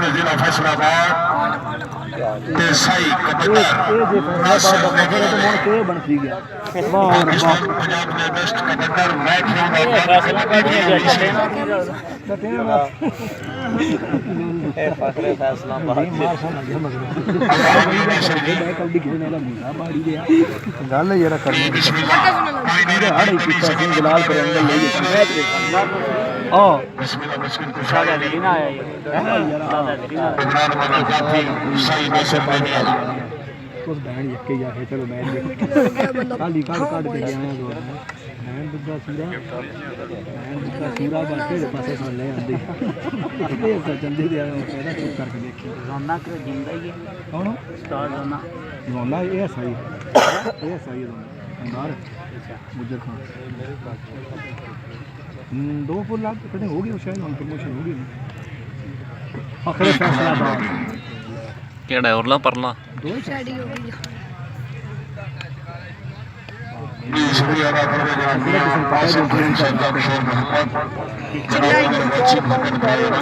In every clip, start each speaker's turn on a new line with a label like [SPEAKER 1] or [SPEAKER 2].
[SPEAKER 1] अपने जिला फैसलाबाद ते सही कबड्डर नासिर नेगी पाकिस्तान पंजाब के बेस्ट कबड्डर मैं
[SPEAKER 2] गल यार करने जलाल पर अंदर ले कुछ बहन यके जा है चलो मैं खाली काट काट के गया हूं बहन बुद्धा सूरा बाटे पासे सुन ले आंदी ये चंदी दे कहदा चेक करके देखी रोना के जिंदा ही कौन उस्ताद रोना ये सही रोना अंदर मुझे खान 2 फुल लाख कटे हो गई शायद हम प्रमोशन हो गई आखिर फैसला बात
[SPEAKER 3] केड़ा औरला परला
[SPEAKER 4] 2 साइड ही हो गई
[SPEAKER 1] शुक्रिया अदा करने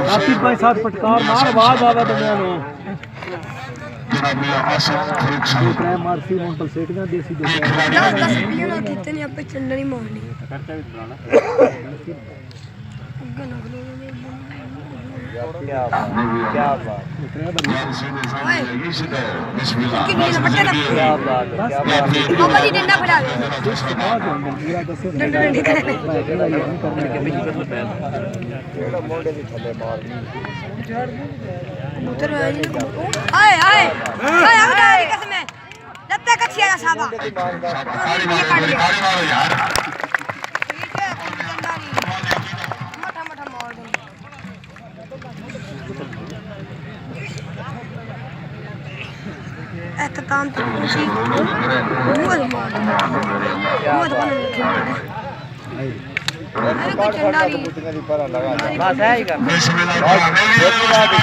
[SPEAKER 2] राशिद भाई साथ फटकार मार आवाज आवे दुनिया नो
[SPEAKER 1] जनाब मियां आसिफ फरूक साहब
[SPEAKER 2] प्राइम मारसी होटल सेट ना देसी दे
[SPEAKER 4] 10 पीना कितने आप पे चंडनी मारनी करता भी बनाना क्या बात क्या बात बाबा जी डंडा फड़ा दे डंडा मोड़े भी थले मारनी उधर आए आए आए हमारी कसम है लत्ते कच्ची है साहब यार اختتام تمشي مو الماضي